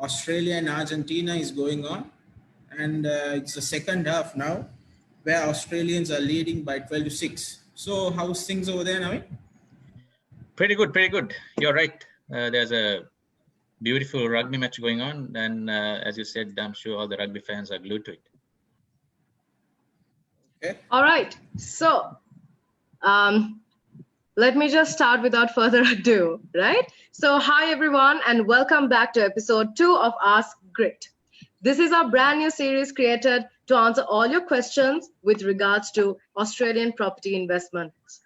Australia and Argentina is going on, and it's the second half now, where Australians are leading by 12-6. So how's things over there, Naveen? Pretty good, pretty good. You're right. There's a beautiful rugby match going on, and as you said, I'm sure all the rugby fans are glued to it. Okay. All right. So let me just start without further ado, right? So hi, everyone, and welcome back to episode 2 of Ask Grit. This is our brand new series created to answer all your questions with regards to Australian property investments.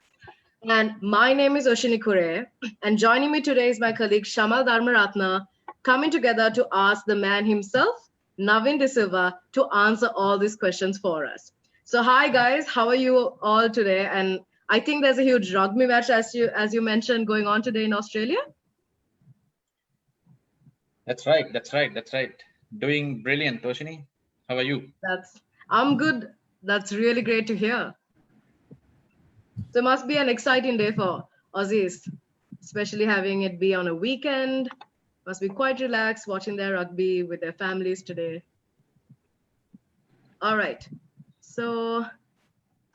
And my name is Oshini Kure, and joining me today is my colleague Shamal Dharmaratna, coming together to ask the man himself, Naveen De Silva, to answer all these questions for us. So hi guys, how are you all today? And I think there's a huge rugby match, as you mentioned, going on today in Australia. That's right. Doing brilliant, Oshini. How are you? I'm good. That's really great to hear. So it must be an exciting day for Aussies, especially having it be on a weekend. Must be quite relaxed watching their rugby with their families today. All right. So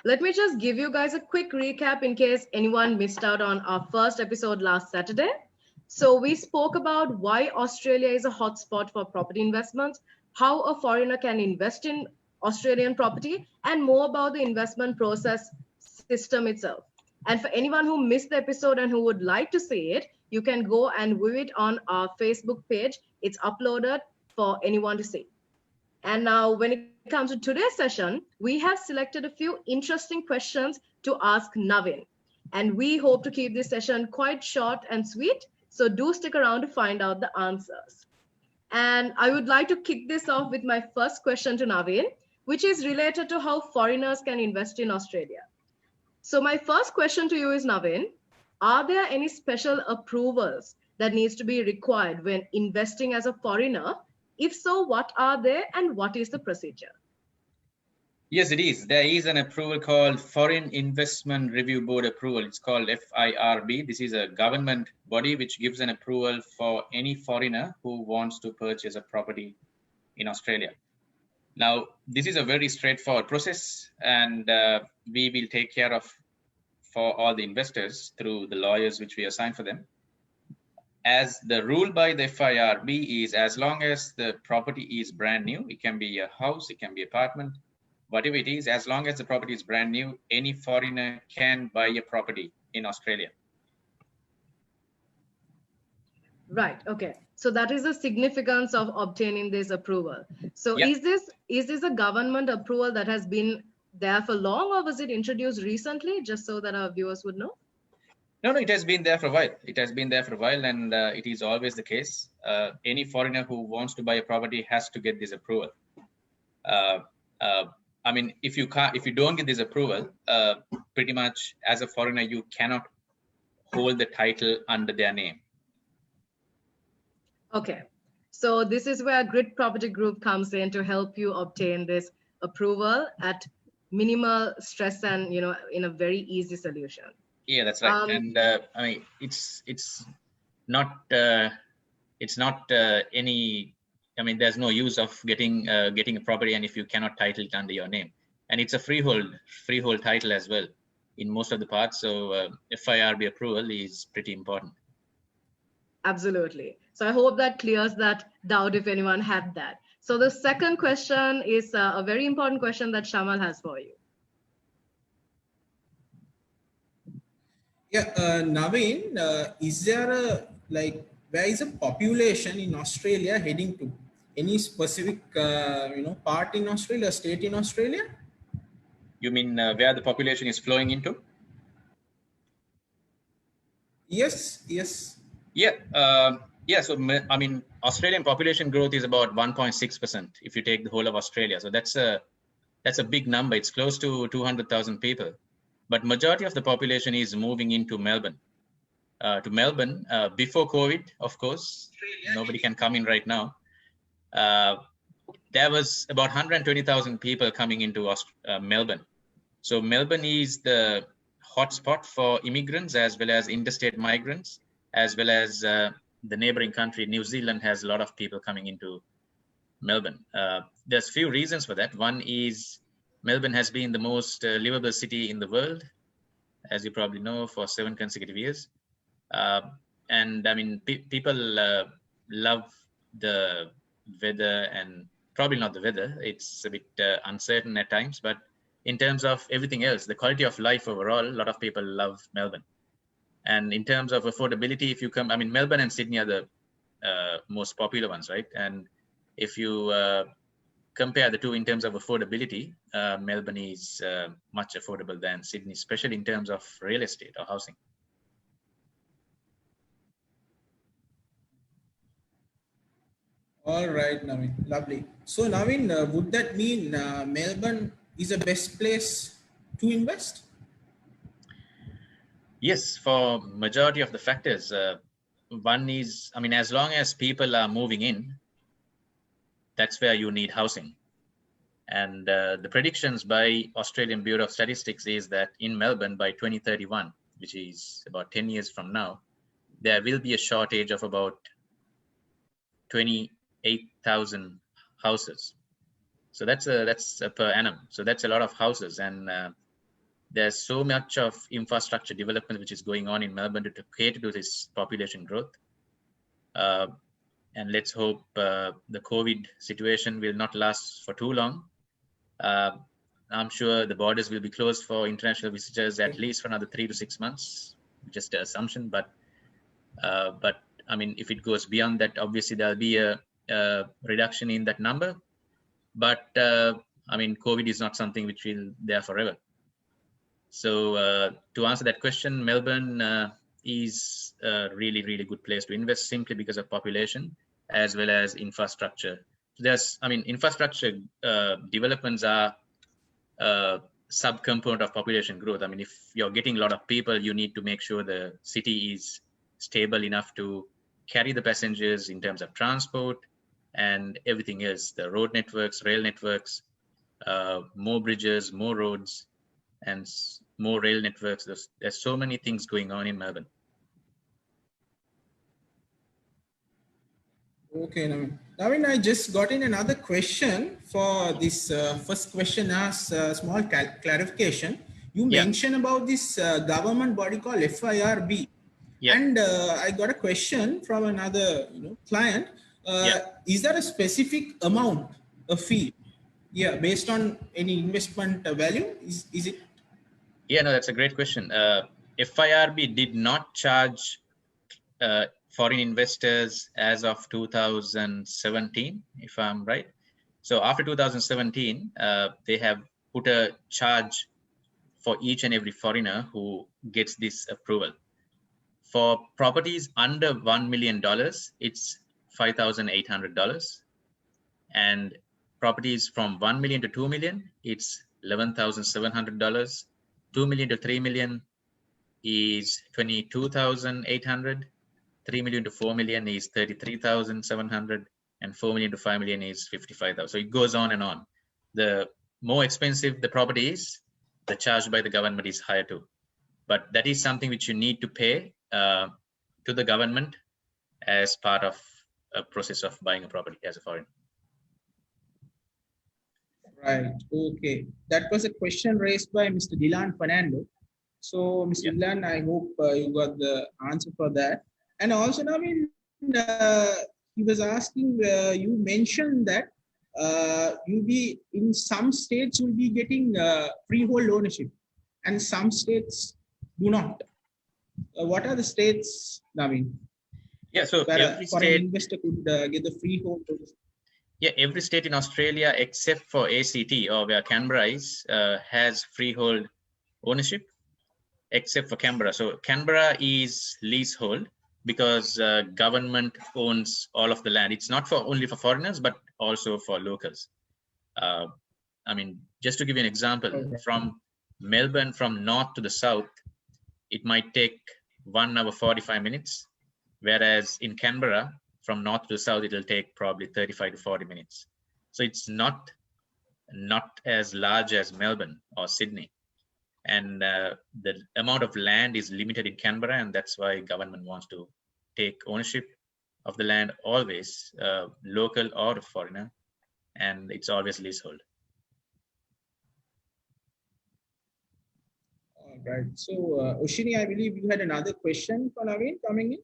let me just give you guys a quick recap in case anyone missed out on our first episode last Saturday. So we spoke about why Australia is a hotspot for property investments, how a foreigner can invest in Australian property, and more about the investment process system itself. And for anyone who missed the episode and who would like to see it, you can go and view it on our Facebook page. It's uploaded for anyone to see. And now when it comes to today's session, we have selected a few interesting questions to ask Naveen. And we hope to keep this session quite short and sweet. So do stick around to find out the answers. And I would like to kick this off with my first question to Naveen, which is related to how foreigners can invest in Australia. So my first question to you is, Naveen, are there any special approvals that needs to be required when investing as a foreigner? If so, what are they and what is the procedure? Yes, it is. There is an approval called Foreign Investment Review Board approval. It's called FIRB. This is a government body which gives an approval for any foreigner who wants to purchase a property in Australia. Now, this is a very straightforward process, and we will take care of for all the investors through the lawyers which we assign for them. As the rule by the FIRB is, as long as the property is brand new, it can be a house, it can be apartment, whatever it is, as long as the property is brand new, any foreigner can buy a property in Australia. Right. Okay. So that is the significance of obtaining this approval. So Yeah. is this a government approval that has been there for long, or was it introduced recently, just so that our viewers would know? No, it has been there for a while. It has been there for a while, and it is always the case. Any foreigner who wants to buy a property has to get this approval. I mean, if you don't get this approval, pretty much as a foreigner, you cannot hold the title under their name. Okay. So this is where Grit Property Group comes in to help you obtain this approval at minimal stress and, in a very easy solution. Yeah, that's right. And I mean, it's not any. I mean, there's no use of getting a property, and if you cannot title it under your name, and it's a freehold title as well in most of the parts. So FIRB approval is pretty important. Absolutely. So I hope that clears that doubt if anyone had that. So the second question is a very important question that Shamal has for you. Yeah, Naveen, is there where is the population in Australia heading to? Any specific, part in Australia, state in Australia? You mean where the population is flowing into? Yes. Yeah. So I mean, Australian population growth is about 1.6% if you take the whole of Australia. So that's a big number. It's close to 200,000 people. But majority of the population is moving into Melbourne. Before COVID, of course, nobody can come in right now. There was about 120,000 people coming into Melbourne. So Melbourne is the hotspot for immigrants as well as interstate migrants, as well as the neighboring country, New Zealand, has a lot of people coming into Melbourne. There's few reasons for that. One is Melbourne has been the most livable city in the world, as you probably know, for 7 consecutive years. And I mean, people love the weather, and probably not the weather. It's a bit uncertain at times, but in terms of everything else, the quality of life overall, a lot of people love Melbourne. And in terms of affordability, if you come, I mean, Melbourne and Sydney are the most popular ones, right? And if you compare the two in terms of affordability, Melbourne is much affordable than Sydney, especially in terms of real estate or housing. All right, Naveen, lovely. So Naveen, would that mean Melbourne is the best place to invest? Yes, for majority of the factors. One is, I mean, as long as people are moving in, that's where you need housing. And the predictions by Australian Bureau of Statistics is that in Melbourne by 2031, which is about 10 years from now, there will be a shortage of about 28,000 houses. So that's per annum. So that's a lot of houses, and there's so much of infrastructure development which is going on in Melbourne to cater to this population growth. And let's hope the COVID situation will not last for too long. I'm sure the borders will be closed for international visitors at least for another 3 to 6 months, just an assumption. But I mean, if it goes beyond that, obviously there'll be a reduction in that number. But I mean, COVID is not something which will be there forever. So to answer that question, Melbourne is a really, really good place to invest simply because of population as well as infrastructure. There's, I mean, infrastructure developments are a sub-component of population growth. I mean, if you're getting a lot of people, you need to make sure the city is stable enough to carry the passengers in terms of transport and everything else, the road networks, rail networks, more bridges, more roads, and more rail networks. There's so many things going on in Melbourne. Okay, Naveen, I just got in another question for this first question as a small clarification. You mentioned about this government body called FIRB. And I got a question from another client. Is there a specific amount, a fee? Yeah, based on any investment value? Is it? Yeah, no, that's a great question. FIRB did not charge foreign investors as of 2017, if I'm right. So after 2017, they have put a charge for each and every foreigner who gets this approval. For properties under $1 million, it's $5,800. And properties from 1 million to 2 million, it's $11,700. 2 million to 3 million is 22,800. 3 million to 4 million is 33,700, and 4 million to 5 million is 55,000. So it goes on and on. The more expensive the property is, the charge by the government is higher too. But that is something which you need to pay to the government as part of a process of buying a property as a foreign. Right. Okay. That was a question raised by Mr. Dylan Fernando. So, Mr. Dylan, I hope you got the answer for that. And also, Naveen, he was asking, you mentioned that you'll be in some states you'll be getting freehold ownership, and some states do not. What are the states, Naveen? Yeah, so where every a foreign state investor could get the freehold ownership? Yeah, every state in Australia except for ACT, or where Canberra is, has freehold ownership, except for Canberra. So Canberra is leasehold because government owns all of the land. It's not for only for foreigners, but also for locals. I mean, just to give you an example, from Melbourne, from north to the south, it might take 1 hour 45 minutes, whereas in Canberra, from north to the south, it'll take probably 35 to 40 minutes. So it's not as large as Melbourne or Sydney. And the amount of land is limited in Canberra, and that's why government wants to take ownership. of the land always, local or foreigner, and it's always leasehold. All right. So, Ushini, I believe you had another question for Naveen coming in.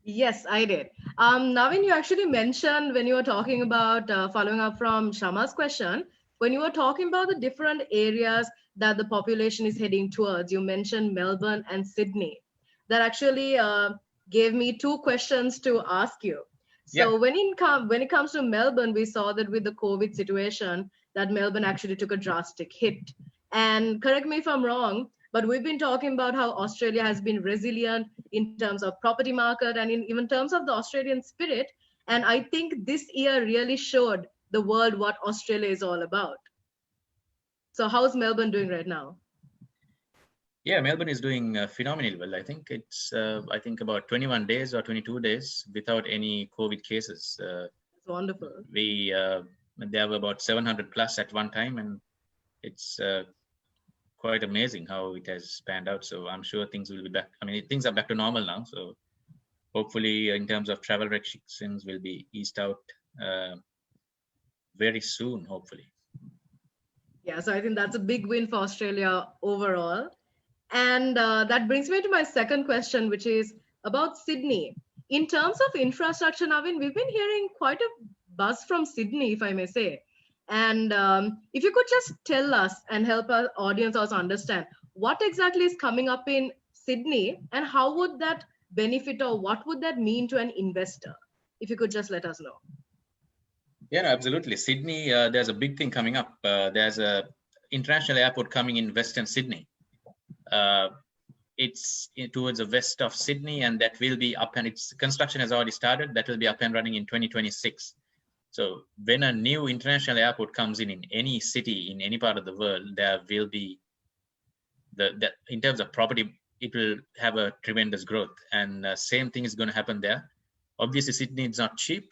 Yes, I did. Navin, you actually mentioned when you were talking about following up from Shama's question, when you were talking about the different areas that the population is heading towards, you mentioned Melbourne and Sydney. That actually gave me two questions to ask you. So Yeah. when it comes to Melbourne, we saw that with the COVID situation, that Melbourne actually took a drastic hit. And correct me if I'm wrong, but we've been talking about how Australia has been resilient in terms of property market and in even terms of the Australian spirit. And I think this year really showed the world what Australia is all about. So how's Melbourne doing right now? Yeah, Melbourne is doing phenomenally well. I think it's, I think about 21 days or 22 days without any COVID cases. It's wonderful. There were about 700 plus at one time, and it's quite amazing how it has panned out. So I'm sure things will be back. I mean, things are back to normal now. So hopefully, in terms of travel restrictions, will be eased out very soon, hopefully. Yeah, so I think that's a big win for Australia overall. And that brings me to my second question, which is about Sydney. In terms of infrastructure, Navin, we've been hearing quite a buzz from Sydney, if I may say. And if you could just tell us and help our audience also understand what exactly is coming up in Sydney and how would that benefit or what would that mean to an investor? If you could just let us know. Yeah, no, absolutely. Sydney, there's a big thing coming up. There's a international airport coming in Western Sydney. It's towards the west of Sydney, and that will be up, and its construction has already started. That will be up and running in 2026. So when a new international airport comes in any city, in any part of the world, there will be in terms of property, it will have a tremendous growth. And same thing is going to happen there. Obviously, Sydney is not cheap.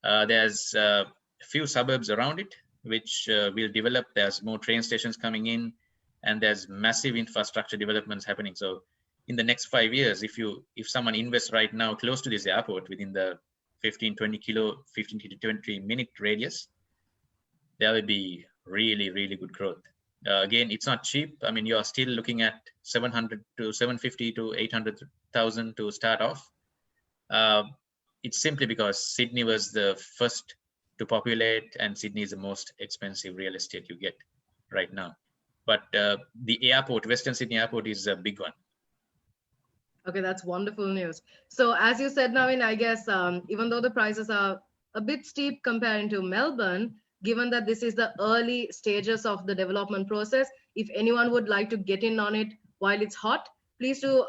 There's a few suburbs around it, which will develop. There's more train stations coming in, and there's massive infrastructure developments happening. So in the next 5 years, if someone invests right now close to this airport within the 15 to 20 minute radius, there will be really, really good growth. Again, it's not cheap. I mean, you are still looking at 700 to 750 to 800,000 to start off. It's simply because Sydney was the first to populate, and Sydney is the most expensive real estate you get right now. But the airport, Western Sydney Airport, is a big one. Okay, that's wonderful news. So as you said, Navin, I guess even though the prices are a bit steep comparing to Melbourne, given that this is the early stages of the development process, if anyone would like to get in on it while it's hot, please do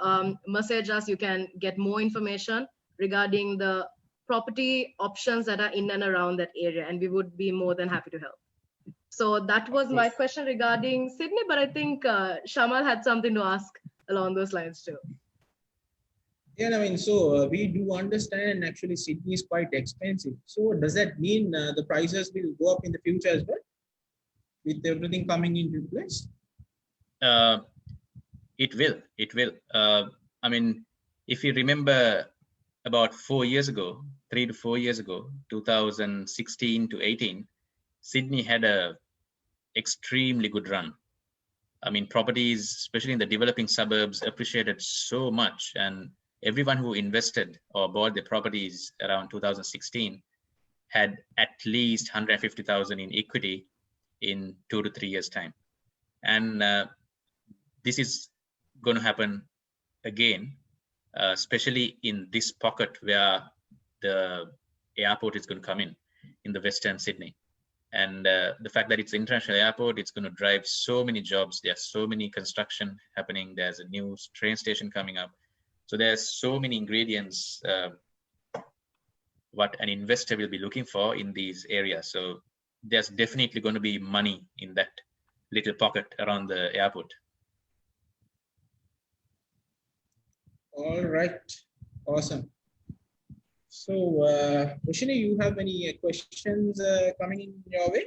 message us. You can get more information regarding the property options that are in and around that area, and we would be more than happy to help. So that was my question regarding Sydney, but I think Shamal had something to ask along those lines too. Yeah, I mean, so we do understand actually Sydney is quite expensive. So does that mean the prices will go up in the future as well with everything coming into place? It will. I mean, if you remember about 4 years ago, 3 to 4 years ago, 2016 to 18, Sydney had a extremely good run. I mean, properties, especially in the developing suburbs, appreciated so much, and everyone who invested or bought the properties around 2016 had at least 150,000 in equity in 2 to 3 years' time. And this is going to happen again, especially in this pocket where the airport is going to come in the Western Sydney. And the fact that it's an international airport, it's going to drive so many jobs. There's so many construction happening. There's a new train station coming up. So there's so many ingredients what an investor will be looking for in these areas. So there's definitely going to be money in that little pocket around the airport. All right, awesome. So, Roshini, you have any questions coming in your way?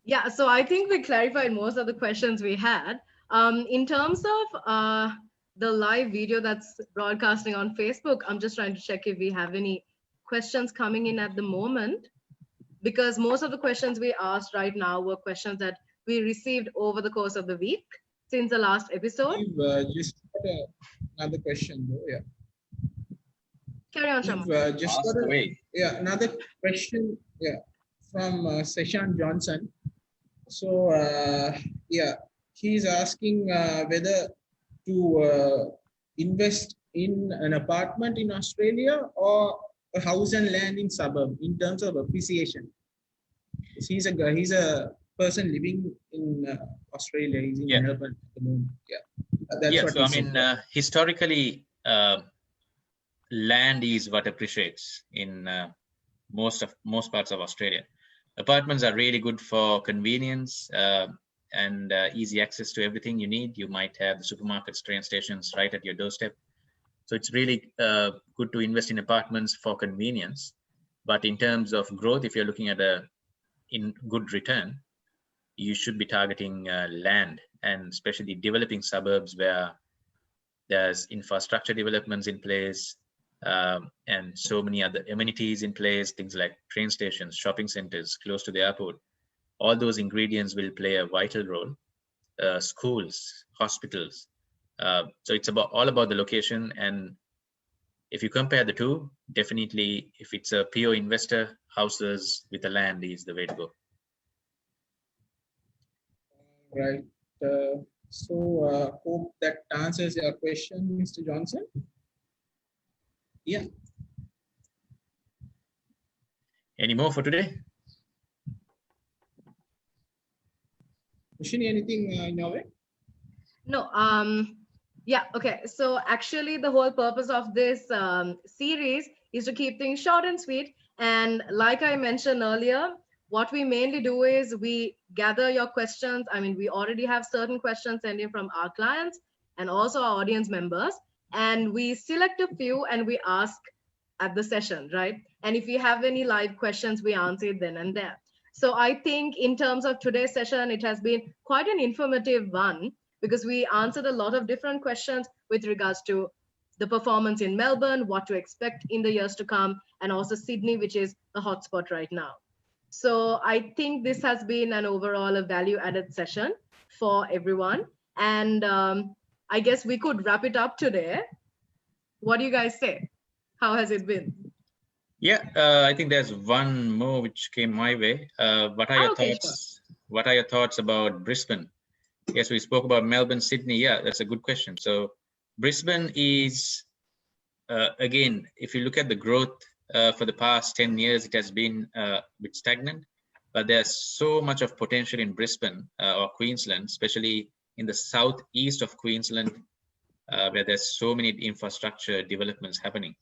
Yeah, so I think we clarified most of the questions we had. In terms of the live video that's broadcasting on Facebook. I'm just trying to check if we have any questions coming in at the moment, because most of the questions we asked right now were questions that we received over the course of the week since the last episode. We've just got another question though. Yeah. Carry on, Shama. We've just got another question. Yeah, from Seshan Johnson. So yeah, he's asking whether to invest in an apartment in Australia or a house and land in suburb in terms of appreciation. He's a person living in Australia. He's in Melbourne at the moment. Yeah, that's what so I mean, historically, land is what appreciates in most parts of Australia. Apartments are really good for convenience and easy access to everything you need. You might have the supermarkets, train stations right at your doorstep. So it's really good to invest in apartments for convenience. But in terms of growth, if you're looking at in good return, you should be targeting land, and especially developing suburbs where there's infrastructure developments in place, and so many other amenities in place, things like train stations, shopping centers close to the airport. All those ingredients will play a vital role. Schools, hospitals. So it's all about the location. And if you compare the two, definitely if it's a pure investor, houses with the land is the way to go. Right. So hope that answers your question, Mr. Johnson. Yeah. Any more for today? Mushini, anything in your way? No. Yeah. Okay. So actually, the whole purpose of this series is to keep things short and sweet. And like I mentioned earlier, what we mainly do is we gather your questions. I mean, we already have certain questions sent in from our clients and also our audience members. And we select a few and we ask at the session, right? And if you have any live questions, we answer it then and there. So I think in terms of today's session, it has been quite an informative one because we answered a lot of different questions with regards to the performance in Melbourne, what to expect in the years to come, and also Sydney, which is the hotspot right now. So I think this has been an overall a value added session for everyone. And I guess we could wrap it up today. What do you guys say? How has it been? Yeah, I think there's one more which came my way. What are your thoughts? Sure. What are your thoughts about Brisbane? Yes, we spoke about Melbourne, Sydney. Yeah, that's a good question. So Brisbane is, again, if you look at the growth for the past 10 years, it has been a bit stagnant, but there's so much of potential in Brisbane or Queensland, especially in the southeast of Queensland, where there's so many infrastructure developments happening.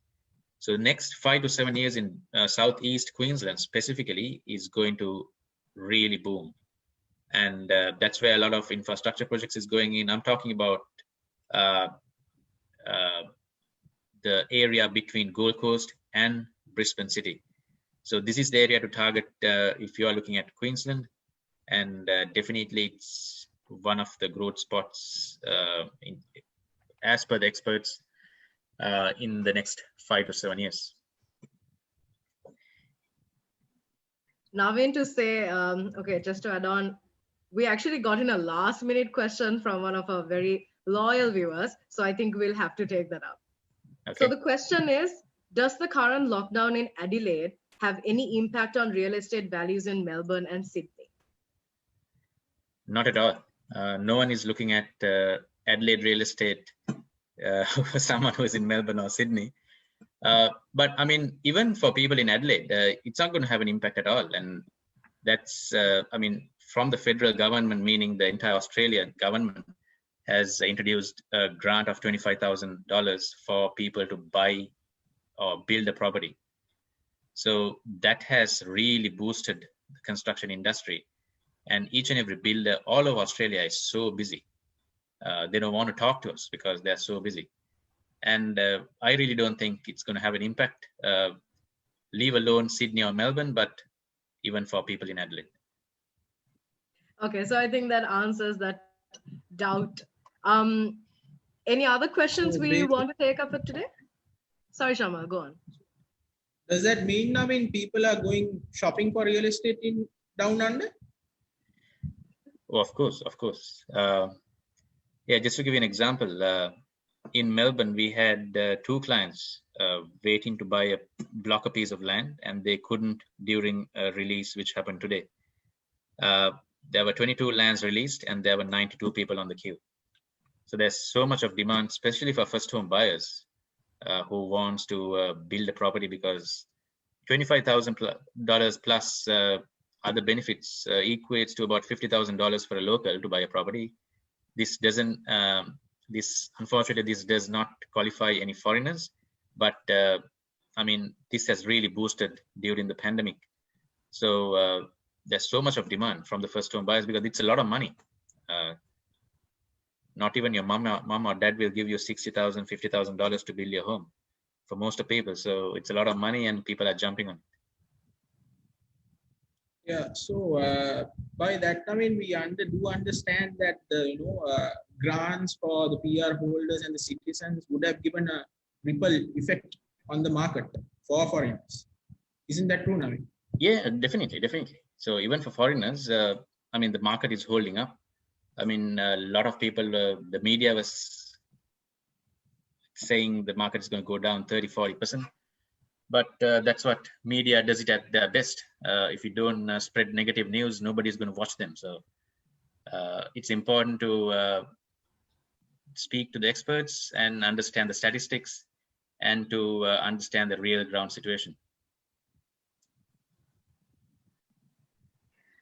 So the next 5 to 7 years in southeast Queensland specifically is going to really boom. And that's where a lot of infrastructure projects is going in. I'm talking about the area between Gold Coast and Brisbane City. So this is the area to target if you are looking at Queensland, and definitely it's one of the growth spots as per the experts in the next 5 to 7 years. Naveen to say, okay, just to add on, we actually got in a last minute question from one of our very loyal viewers. So I think we'll have to take that up. Okay. So the question is, does the current lockdown in Adelaide have any impact on real estate values in Melbourne and Sydney? Not at all. No one is looking at Adelaide real estate for someone who is in Melbourne or Sydney. But I mean, even for people in Adelaide, it's not going to have an impact at all. And that's, I mean, from the federal government, meaning the entire Australian government has introduced a grant of $25,000 for people to buy or build a property. So that has really boosted the construction industry. And each and every builder all over Australia is so busy. They don't want to talk to us because they're so busy. And I really don't think it's going to have an impact, leave alone Sydney or Melbourne, but even for people in Adelaide. Okay, so I think that answers that doubt. Any other questions So we want to take up for today? Sorry, Shama, go on. does that mean, I mean, people are going shopping for real estate in down under? Oh, of course, of course. Yeah, just to give you an example, in Melbourne, we had two clients waiting to buy a block a piece of land, and they couldn't during a release, which happened today. There were 22 lands released, and there were 92 people on the queue. So there's so much of demand, especially for first home buyers who wants to build a property, because $25,000 plus other benefits equates to about $50,000 for a local to buy a property. This doesn't, unfortunately, this does not qualify any foreigners, but I mean, this has really boosted during the pandemic. So there's so much of demand from the first home buyers because it's a lot of money. Not even your mom or dad will give you $60,000, $50,000 to build your home for most of people. So it's a lot of money and people are jumping on. Yeah, so by that, I mean, we do understand that the grants for the PR holders and the citizens would have given a ripple effect on the market for foreigners. Isn't that true, Naveen? Yeah, definitely. So even for foreigners, I mean, the market is holding up. I mean, a lot of people, the media was saying the market is going to go down 30-40%. But that's what media does it at their best. If you don't spread negative news, nobody's going to watch them. So it's important to speak to the experts and understand the statistics and to understand the real ground situation.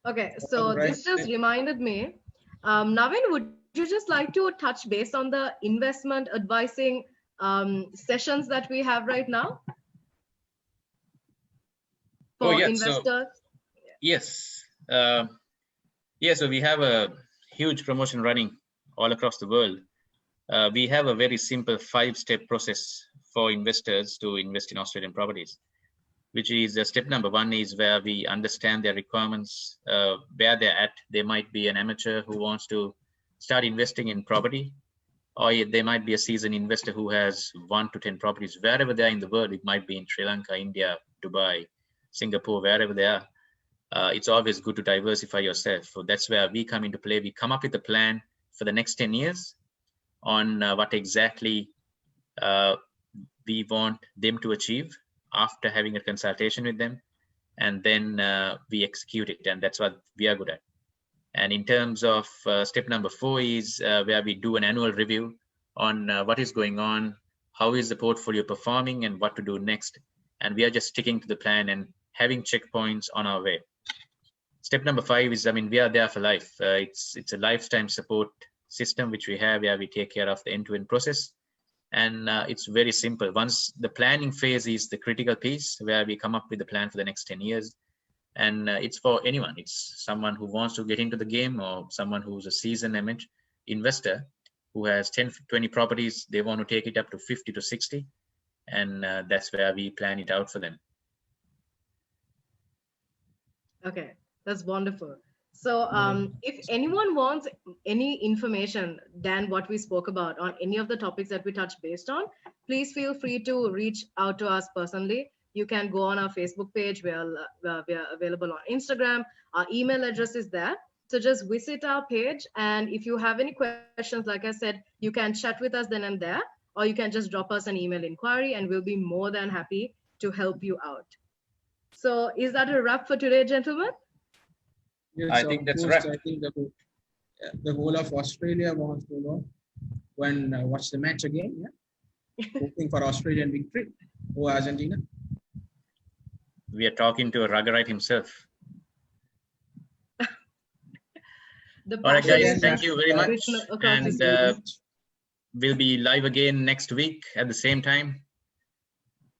Okay, so this just reminded me. Naveen, would you just like to touch base on the investment advising sessions that we have right now? For investors? So, yes. So we have a huge promotion running all across the world. We have a very simple 5-step process for investors to invest in Australian properties, which is step number 1 is where we understand their requirements, where they're at. They might be an amateur who wants to start investing in property, or they might be a seasoned investor who has 1 to 10 properties, wherever they are in the world. It might be in Sri Lanka, India, Dubai, Singapore, wherever they are. It's always good to diversify yourself. So that's where we come into play. We come up with a plan for the next 10 years on what exactly we want them to achieve after having a consultation with them, and then we execute it, and that's what we are good at. And in terms of step number 4 is where we do an annual review on what is going on, how is the portfolio performing, and what to do next. And we are just sticking to the plan and having checkpoints on our way. Step number 5 is, I mean, we are there for life. It's a lifetime support system which we have, where we take care of the end-to-end process. And it's very simple. Once the planning phase is the critical piece, where we come up with a plan for the next 10 years. And it's for anyone. It's someone who wants to get into the game, or someone who's a seasoned investor who has 10, 20 properties. They want to take it up to 50 to 60. And that's where we plan it out for them. Okay, that's wonderful. So if anyone wants any information than what we spoke about on any of the topics that we touched based on, please feel free to reach out to us personally. You can go on our Facebook page. We are available on Instagram. Our email address is there. So just visit our page. And if you have any questions, like I said, you can chat with us then and there, or you can just drop us an email inquiry, and we'll be more than happy to help you out. So is that a wrap for today, gentlemen? Yes, I think that's right. I think the whole of Australia wants to watch the match again. Yeah, hoping for Australian victory or Argentina. We are talking to a Ruggerite himself. All right, guys, thank you very much. And we'll be live again next week at the same time.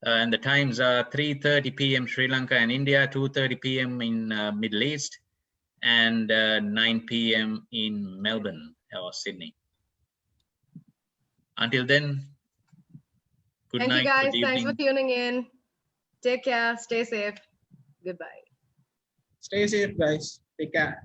And the times are 3:30 p.m. Sri Lanka and India, 2:30 p.m. in Middle East, and 9 p.m. in Melbourne or Sydney. Until then, good night. Thank you, guys. Thanks for tuning in. Take care. Stay safe. Goodbye. Stay safe, guys. Take care.